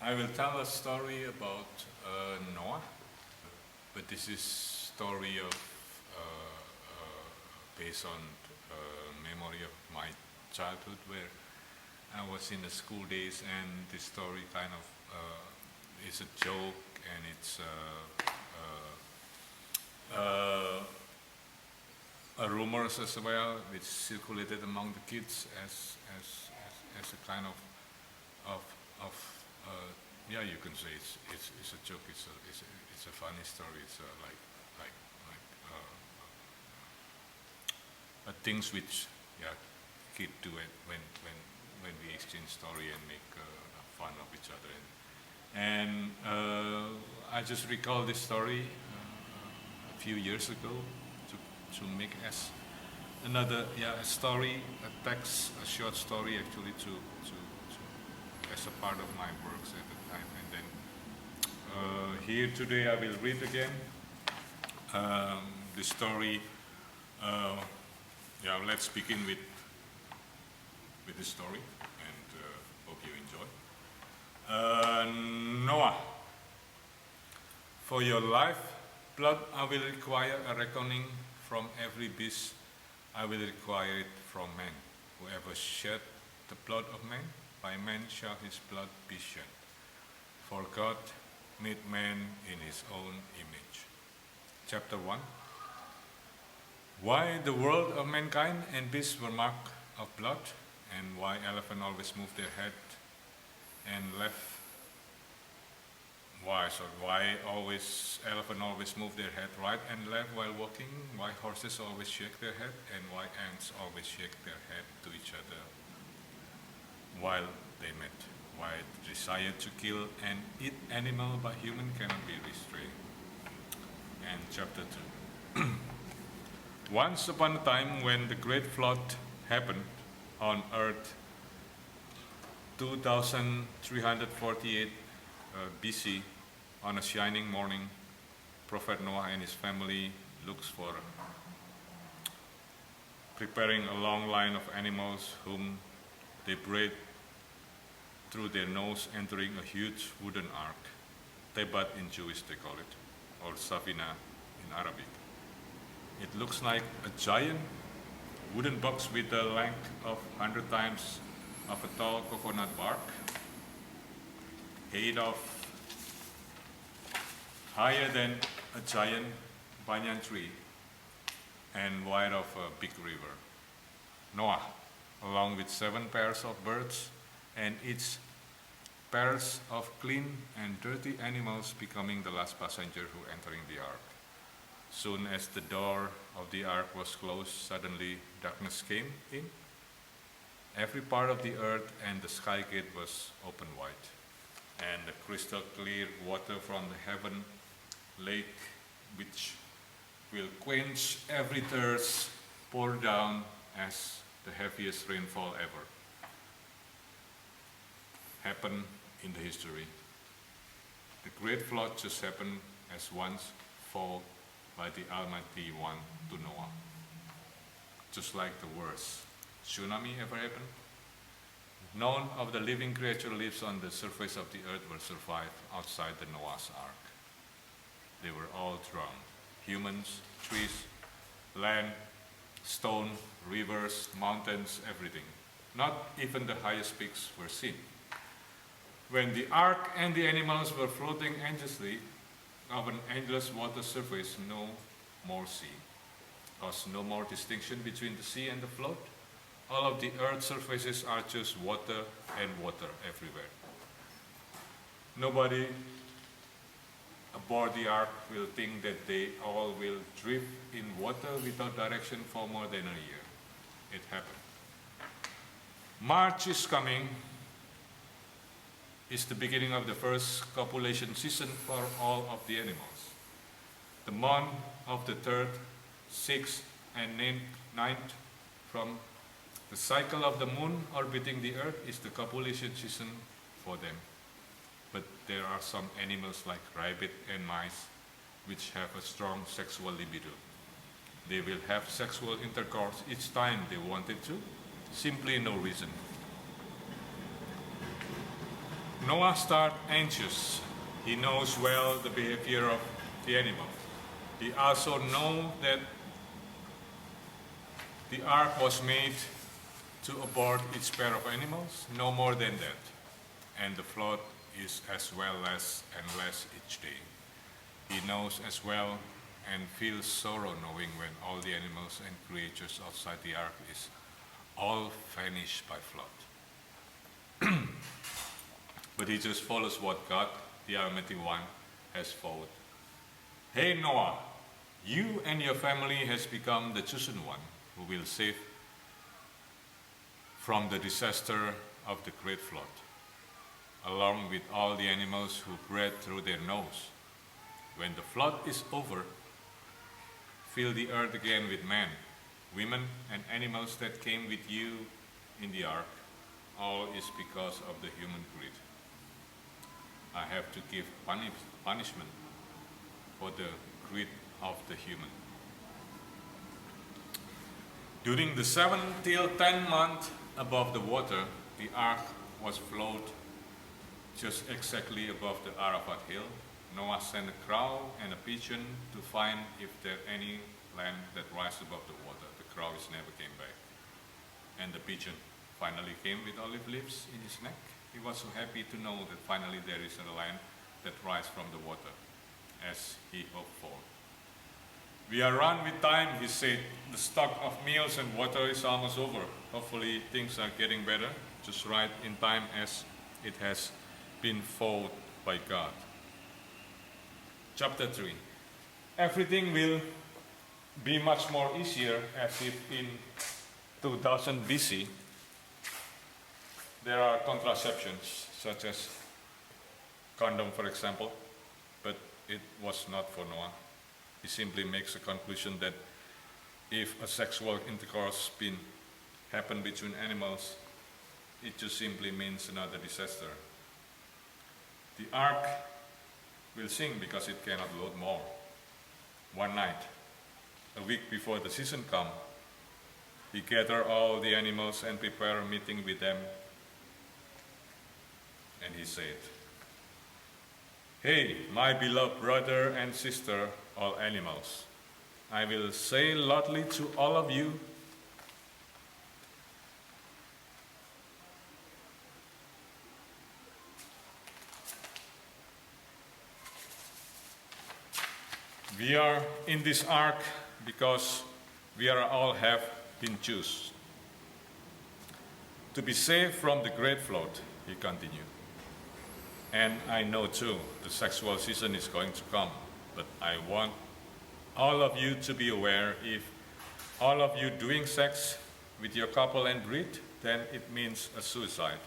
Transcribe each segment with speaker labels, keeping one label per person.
Speaker 1: I will tell a story about Noah, but this is story of based on memory of my childhood where I was in the school days, and this story kind of is a joke, and it's a rumors as well, which circulated among the kids as a kind of yeah, you can say it's a joke. It's a funny story. It's like things which yeah kid do it when we exchange story and make fun of each other. And I just recall this story a few years ago to make as another a story, a text, a short story actually to as a part of my works at the time. And then here today I will read again the story. Let's begin with the story, and hope you enjoy. Noah, for your life, blood I will require a reckoning from every beast. I will require it from man. Whoever shed the blood of man, by man shall his blood be shed. For God made man in his own image. Chapter 1. Why the world of mankind and beasts were marked of blood, and why elephants always move their head and left. Why elephants always move their head right and left while walking? Why horses always shake their head, and why ants always shake their head to each other while they met? Why the desire to kill and eat animal by human cannot be restrained? And chapter 2. Once upon a time when the great flood happened on earth, 2348 BC, on a shining morning, Prophet Noah and his family looks for preparing a long line of animals whom they breathe through their nose, entering a huge wooden ark. Tebat in Jewish they call it, or Safina in Arabic. It looks like a giant wooden box with a length of 100 times of a tall coconut bark, height of higher than a giant banyan tree, and wide of a big river. Noah, along with 7 pairs of birds, and each pairs of clean and dirty animals, becoming the last passenger who entering the ark. Soon as the door of the ark was closed, suddenly darkness came in. Every part of the earth and the sky gate was open wide, and the crystal clear water from the heaven lake, which will quench every thirst, poured down as the heaviest rainfall ever happened in the history. The great flood just happened as once fall by the Almighty One to Noah. Just like the worst tsunami ever happened, none of the living creature lives on the surface of the earth will survive outside the Noah's ark. They were all drowned. Humans, trees, land, stone, rivers, mountains, everything. Not even the highest peaks were seen. When the ark and the animals were floating endlessly of an endless water surface, no more sea. Cause no more distinction between the sea and the float. All of the earth's surfaces are just water and water everywhere. Nobody aboard the ark will think that they all will drift in water without direction for more than a year. It happened. March is coming. Is the beginning of the first copulation season for all of the animals. The month of the 3rd, 6th, and 9th from the cycle of the moon orbiting the earth is the copulation season for them. But there are some animals like rabbit and mice which have a strong sexual libido. They will have sexual intercourse each time they wanted to, simply no reason. Noah started anxious. He knows well the behavior of the animal. He also knows that the ark was made to abort each pair of animals, no more than that. And the flood is as well less and less each day. He knows as well and feels sorrow knowing when all the animals and creatures outside the ark is all vanished by flood. But he just follows what God, the Almighty One, has vowed. Hey Noah, you and your family has become the chosen one who will save from the disaster of the great flood, along with all the animals who breathe through their nose. When the flood is over, fill the earth again with men, women, and animals that came with you in the ark. All is because of the human greed. I have to give punishment for the greed of the human. During the 7 till 10 month above the water, the ark was float just exactly above the Arafat hill. Noah sent a crow and a pigeon to find if there any land that rise above the water. The crows never came back. And the pigeon finally came with olive leaves in his neck. He was so happy to know that finally there is a land that rise from the water, as he hoped for. We are run with time, he said. The stock of meals and water is almost over. Hopefully things are getting better, just right in time as it has been followed by God. Chapter 3. Everything will be much more easier as if in 2000 BC there are contraceptions such as condom, for example, but it was not for Noah. He simply makes a conclusion that if a sexual intercourse happen between animals, it just simply means another disaster. The ark will sink because it cannot load more. One night, a week before the season comes, he gathered all the animals and prepared a meeting with them. And he said, "Hey, my beloved brother and sister, all animals, I will say loudly to all of you, we are in this ark because we are all have been chosen to be saved from the great flood," he continued. "And I know too, the sexual season is going to come, but I want all of you to be aware, if all of you doing sex with your couple and breed, then it means a suicide,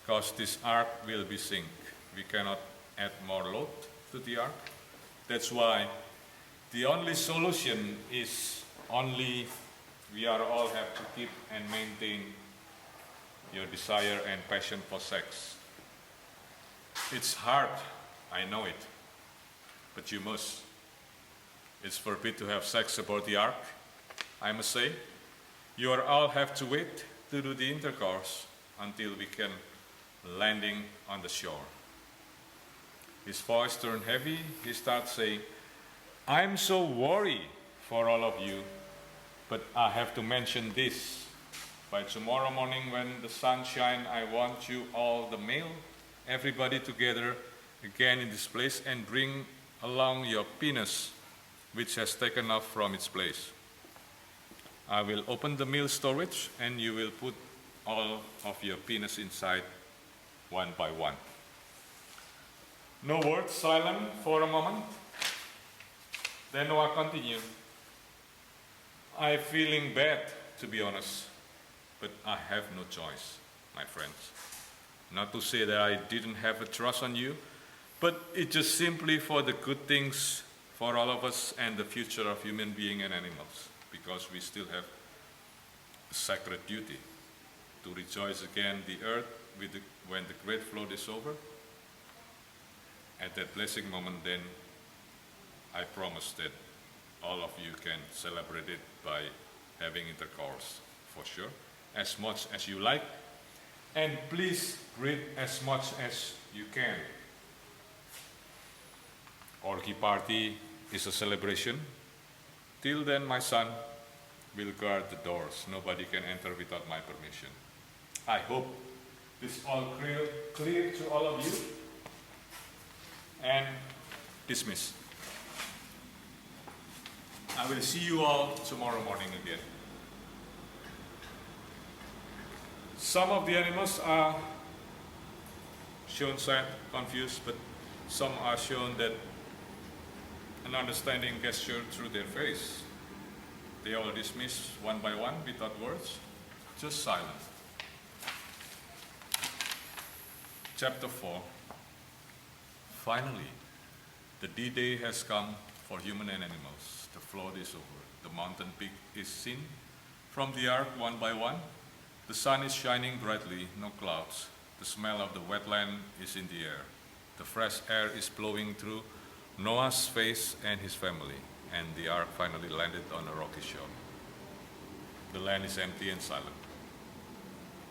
Speaker 1: because this ark will be sink. We cannot add more load to the ark. That's why the only solution is only we are all have to keep and maintain your desire and passion for sex. It's hard, I know it, but you must. It's forbidden to have sex aboard the ark, I must say. You all have to wait to do the intercourse until we can landing on the shore." His voice turned heavy. He started saying, "I'm so worried for all of you, but I have to mention this. By tomorrow morning when the sun shines, I want you all, the male, everybody together again in this place, and bring along your penis, which has taken off from its place. I will open the meal storage and you will put all of your penis inside one by one." No words, silent for a moment. Then Noah continued, "I'm feeling bad, to be honest, but I have no choice, my friends. Not to say that I didn't have a trust on you, but it's just simply for the good things for all of us and the future of human beings and animals, because we still have a sacred duty to rejoice again the earth when the great flood is over. At that blessing moment, then I promise that all of you can celebrate it by having intercourse, for sure, as much as you like. And please read as much as you can. Orgy party is a celebration. Till then, my son will guard the doors. Nobody can enter without my permission. I hope this is all clear to all of you. And dismiss. I will see you all tomorrow morning again. Some of the animals are shown sad, confused, but some are shown that an understanding gesture through their face. They all dismiss one by one without words, just silence. Chapter 4. Finally, the D-Day has come for human and animals. The flood is over. The mountain peak is seen from the ark one by one. The sun is shining brightly, no clouds. The smell of the wetland is in the air. The fresh air is blowing through Noah's face and his family, and the ark finally landed on a rocky shore. The land is empty and silent.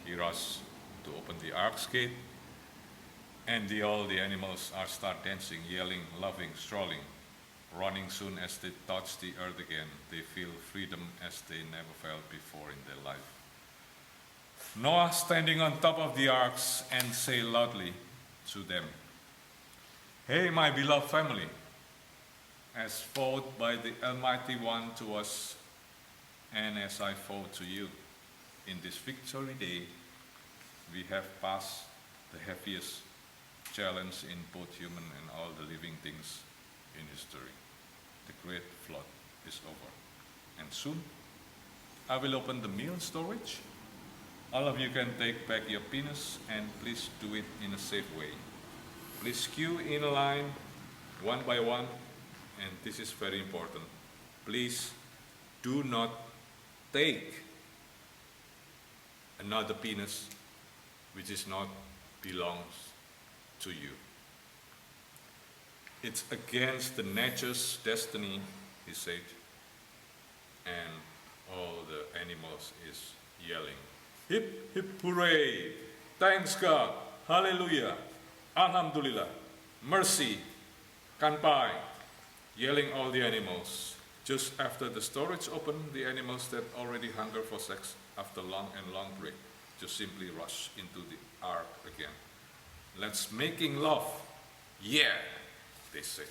Speaker 1: He rushes to open the ark's gate, and all the animals start dancing, yelling, laughing, strolling, running. Soon as they touch the earth again, they feel freedom as they never felt before in their life. Noah standing on top of the arks and say loudly to them, "Hey, my beloved family, as fought by the Almighty One to us, and as I fought to you, in this victory day, we have passed the heaviest challenge in both human and all the living things in history. The great flood is over, and soon I will open the meal storage. All of you can take back your penis, and please do it in a safe way. Please queue in a line, one by one, and this is very important. Please do not take another penis which is not belongs to you. It's against the nature's destiny," he said, and all the animals is yelling, "Hip, hip, hooray! Thanks God! Hallelujah! Alhamdulillah! Mercy! Kanpai!" Yelling all the animals. Just after the storage opened, the animals that already hunger for sex after long break just simply rush into the ark again. "Let's making love. Yeah," they say.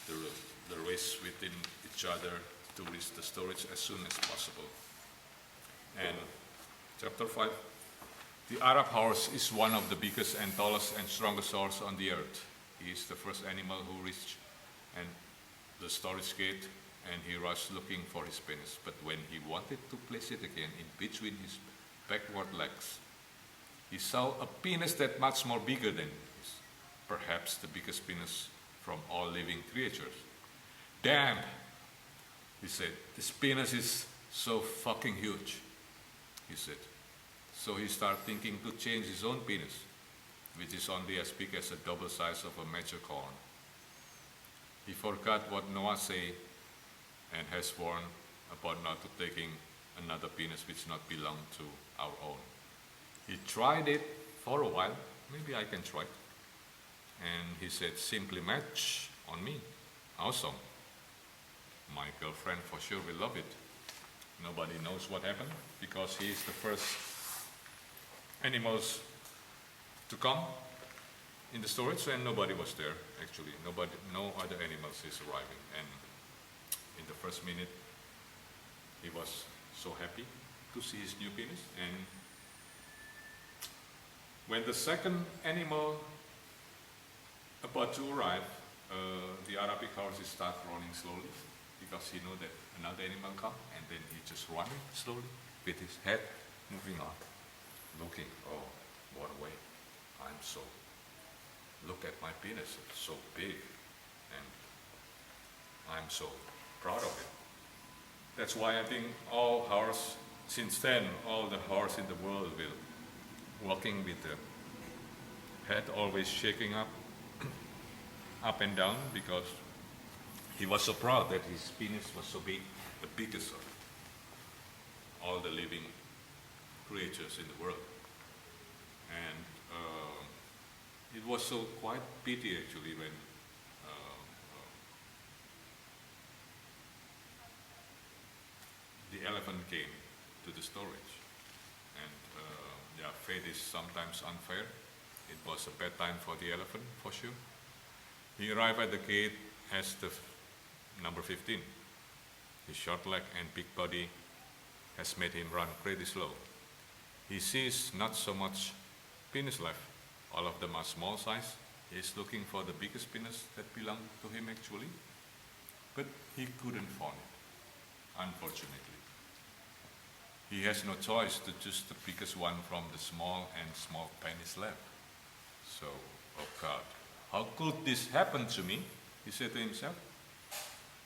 Speaker 1: The race within each other to reach the storage as soon as possible. And chapter 5. The Arab horse is one of the biggest and tallest and strongest horse on the earth. He is the first animal who reached the storage gate, and he rushed looking for his penis. But when he wanted to place it again in between his backward legs, he saw a penis that much more bigger than his, perhaps the biggest penis from all living creatures. "Damn," he said, "this penis is so fucking huge," he said. So he started thinking to change his own penis, which is only as big as a double size of a mature corn. He forgot what Noah said and has sworn about not to taking another penis which not belong to our own. He tried it for a while. "Maybe I can try it." And he said, "Simply match on me. Awesome. My girlfriend for sure will love it." Nobody knows what happened because he is the first animals to come in the storage, and nobody was there actually. No other animals is arriving, and in the first minute he was so happy to see his new penis. And when the second animal about to arrive, the Arabic horses start running slowly because he knew that another animal come, and then he just running slowly with his head moving on, looking, "Oh, what a way, look at my penis, it's so big, and I'm so proud of it." That's why I think since then, all the horse in the world will walking with the head always shaking up and down, because he was so proud that his penis was so big, the biggest of all the living creatures in the world. And it was so quite pity actually when the elephant came to the storage. And yeah, fate is sometimes unfair. It was a bad time for the elephant, for sure. He arrived at the gate as the number 15. His short leg and big body has made him run pretty slow. He sees not so much penis left. All of them are small size. He is looking for the biggest penis that belonged to him actually, but he couldn't find it, unfortunately. He has no choice to choose the biggest one from the small and small penis left. So, oh God, how could this happen to me? He said to himself.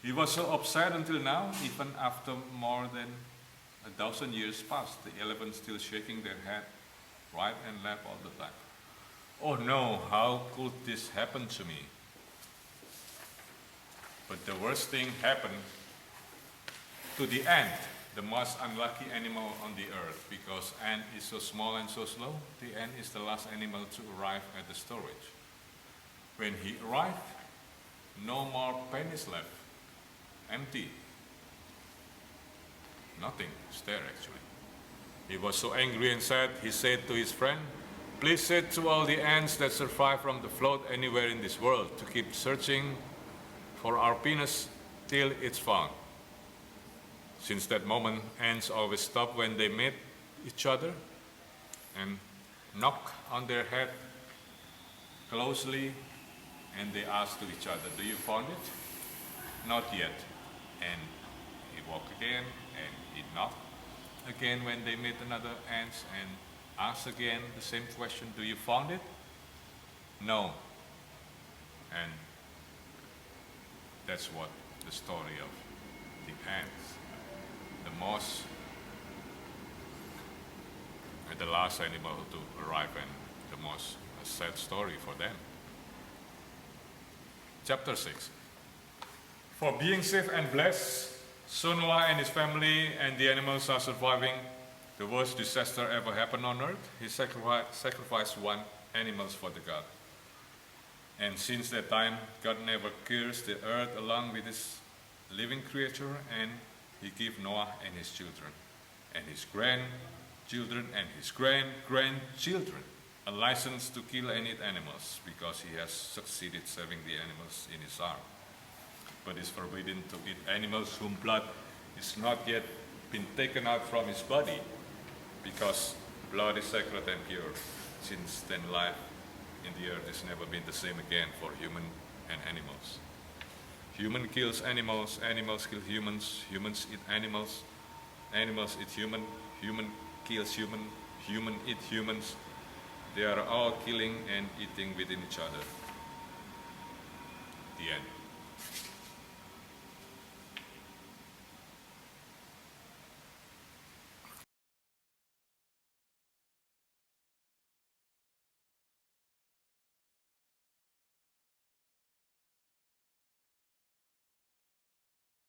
Speaker 1: He was so upset until now, even after more than 1,000 years passed, the elephants still shaking their head right and left all the time. Oh no, how could this happen to me? But the worst thing happened to the ant, the most unlucky animal on the earth, because ant is so small and so slow. The ant is the last animal to arrive at the storage. When he arrived, no more penis left. Empty. Nothing. It's there actually. He was so angry and sad, he said to his friend, "Please say to all the ants that survive from the flood anywhere in this world to keep searching for our penis till it's found." Since that moment, ants always stop when they meet each other and knock on their head closely, and they ask to each other, "Do you found it?" "Not yet." And he walk again, and he knock again when they meet another ants, and ask again the same question, "Do you found it?" "No." And that's what the story of the ants, the most and the last animal to arrive, and the most sad story for them. Chapter 6. For being safe and blessed, so Noah and his family and the animals are surviving the worst disaster ever happened on earth. He sacrificed one animal for the God. And since that time, God never cursed the earth along with his living creature, and he gave Noah and his children, and his grandchildren, and his grandchildren a license to kill and eat animals, because he has succeeded saving the animals in his ark. But it's forbidden to eat animals whom blood is not yet been taken out from his body, because blood is sacred and pure. Since then, life in the earth has never been the same again for human and animals. Human kills animals, animals kill humans, humans eat animals, animals eat human, human kills human, human eat humans. They are all killing and eating within each other. The end.